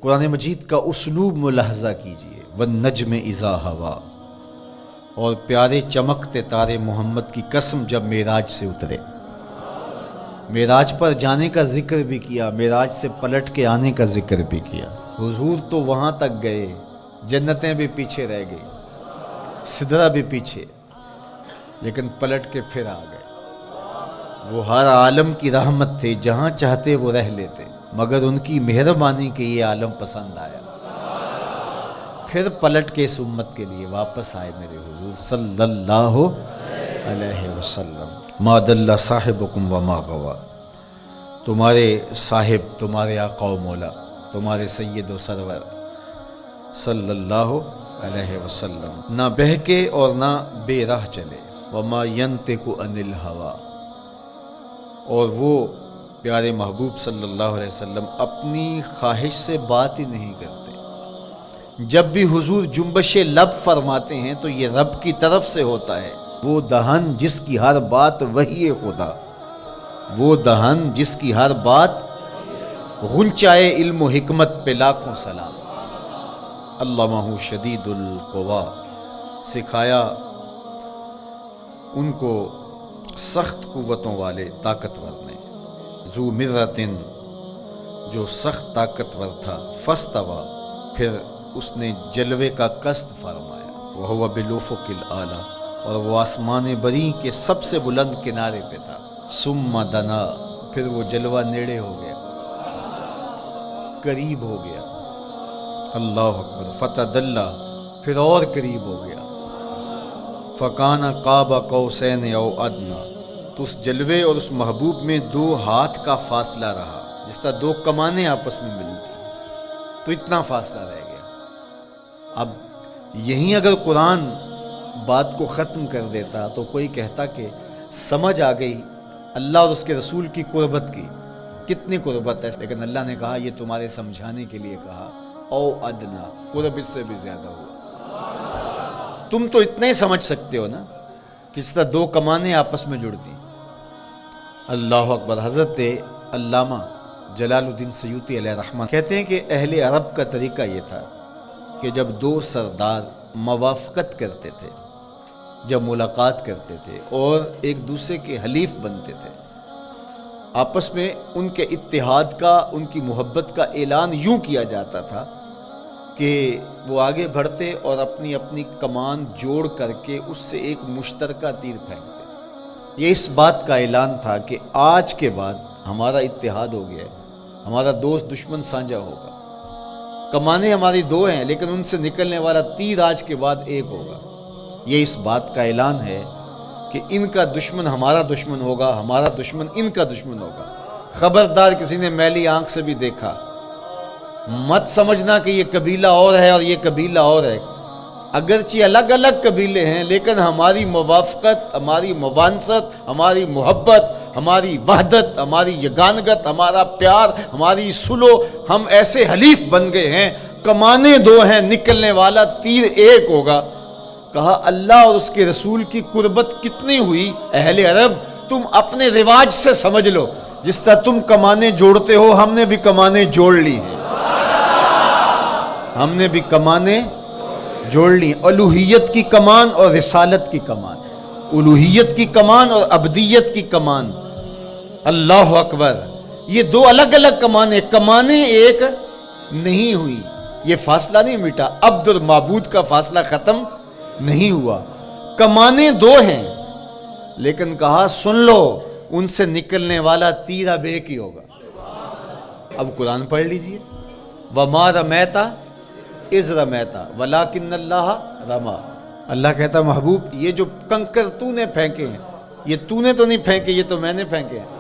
قرآن مجید کا اسلوب ملاحظہ کیجئے، والنجم اذا ہوا، اور پیارے چمکتے تارے محمد کی قسم جب معراج سے اترے۔ معراج پر جانے کا ذکر بھی کیا، معراج سے پلٹ کے آنے کا ذکر بھی کیا۔ حضور تو وہاں تک گئے، جنتیں بھی پیچھے رہ گئی، سدرہ بھی پیچھے، لیکن پلٹ کے پھر آ گئے۔ وہ ہر عالم کی رحمت تھے، جہاں چاہتے وہ رہ لیتے، مگر ان کی مہربانی کے یہ عالم پسند آیا، پھر پلٹ کے اس امت کے لیے واپس آئے میرے حضور صلی اللہ علیہ وسلم۔ ما ضل صاحبکم وما غوا، تمہارے صاحب، تمہارے آقا و مولا، تمہارے سید و سرور صلی اللہ علیہ وسلم نہ بہکے اور نہ بے راہ چلے۔ وما ینطق عن الہوی، اور وہ پیارے محبوب صلی اللہ علیہ وسلم اپنی خواہش سے بات ہی نہیں کرتے۔ جب بھی حضور جنبش لب فرماتے ہیں تو یہ رب کی طرف سے ہوتا ہے۔ وہ دہن جس کی ہر بات وحی خدا، وہ دہن جس کی ہر بات غنچائے علم و حکمت پہ لاکھوں سلام۔ علمہ شدید القوا، سکھایا ان کو سخت قوتوں والے طاقتور نے۔ ذو مرتن، جو سخت طاقتور تھا، فاستوی، پھر اس نے جلوے کا قصد فرمایا۔ وہو بالافق الاعلی، اور وہ آسمان بری کے سب سے بلند کنارے پہ تھا۔ ثم دنا، پھر وہ جلوہ نیڑے ہو گیا، قریب ہو گیا۔ اللہ اکبر۔ فتدلی، پھر اور قریب ہو گیا۔ فکان قاب قوسین او ادنی، تو اس جلوے اور اس محبوب میں 2 ہاتھ کا فاصلہ رہا، جس طرح 2 کمانیں آپس میں ملی تھی، تو اتنا فاصلہ رہ گیا۔ اب یہیں اگر قرآن بات کو ختم کر دیتا تو کوئی کہتا کہ سمجھ آ گئی اللہ اور اس کے رسول کی قربت کی، کتنی قربت ہے، لیکن اللہ نے کہا یہ تمہارے سمجھانے کے لیے کہا، او ادنا، قرب اس سے بھی زیادہ ہوا۔ تم تو اتنا ہی سمجھ سکتے ہو نا، کس طرح 2 کمانیں آپس میں جڑتی۔ اللہ اکبر۔ حضرت علامہ جلال الدین سیوطی علیہ رحمہ کہتے ہیں کہ اہل عرب کا طریقہ یہ تھا کہ جب 2 سردار موافقت کرتے تھے، جب ملاقات کرتے تھے اور ایک دوسرے کے حلیف بنتے تھے، آپس میں ان کے اتحاد کا، ان کی محبت کا اعلان یوں کیا جاتا تھا کہ وہ آگے بڑھتے اور اپنی اپنی کمان جوڑ کر کے اس سے ایک مشترکہ تیر پھینکتے۔ یہ اس بات کا اعلان تھا کہ آج کے بعد ہمارا اتحاد ہو گیا ہے، ہمارا دوست دشمن سانجا ہوگا، کمانیں ہماری 2 ہیں لیکن ان سے نکلنے والا تیر آج کے بعد ایک ہوگا۔ یہ اس بات کا اعلان ہے کہ ان کا دشمن ہمارا دشمن ہوگا، ہمارا دشمن ان کا دشمن ہوگا۔ خبردار کسی نے میلی آنکھ سے بھی دیکھا، مت سمجھنا کہ یہ قبیلہ اور ہے اور یہ قبیلہ اور ہے، اگرچہ الگ الگ قبیلے ہیں لیکن ہماری موافقت، ہماری موانست، ہماری محبت، ہماری وحدت، ہماری یگانگت، ہمارا پیار، ہماری صلح، ہم ایسے حلیف بن گئے ہیں، کمانیں 2 ہیں، نکلنے والا تیر ایک ہوگا۔ کہا اللہ اور اس کے رسول کی قربت کتنی ہوئی، اہل عرب تم اپنے رواج سے سمجھ لو، جس طرح تم کمانیں جوڑتے ہو ہم نے بھی کمانیں جوڑ لی ہیں، ہم نے بھی کمانیں جوڑ لی، الوہیت کی کمان اور رسالت کی کمان، الوہیت کی کمان اور عبدیت کی کمان۔ اللہ اکبر۔ یہ 2 الگ الگ کمانیں ایک نہیں ہوئی، یہ فاصلہ نہیں مٹا، عبد اور معبود کا فاصلہ ختم نہیں ہوا، کمانیں 2 ہیں، لیکن کہا سن لو ان سے نکلنے والا تیر اب ایک ہی ہوگا۔ اب قرآن پڑھ لیجئے، وَمَا رَمَيْتَ اِذْ رَمَيْتَ وَلَٰكِنَّ اللَّهَ رَمَىٰ۔ اللہ کہتا محبوب یہ جو کنکر تو نے پھینکے ہیں، یہ تو نے تو نہیں پھینکے، یہ تو میں نے پھینکے ہیں،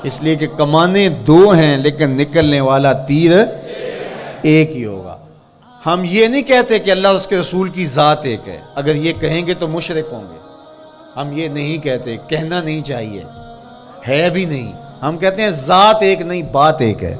اس لیے کہ کمانیں 2 ہیں لیکن نکلنے والا تیر ایک ہی ہوگا۔ ہم یہ نہیں کہتے کہ اللہ اور اس کے رسول کی ذات ایک ہے، اگر یہ کہیں گے تو مشرک ہوں گے، ہم یہ نہیں کہتے، کہنا نہیں چاہیے، ہے بھی نہیں، ہم کہتے ہیں ذات ایک نہیں، بات ایک ہے۔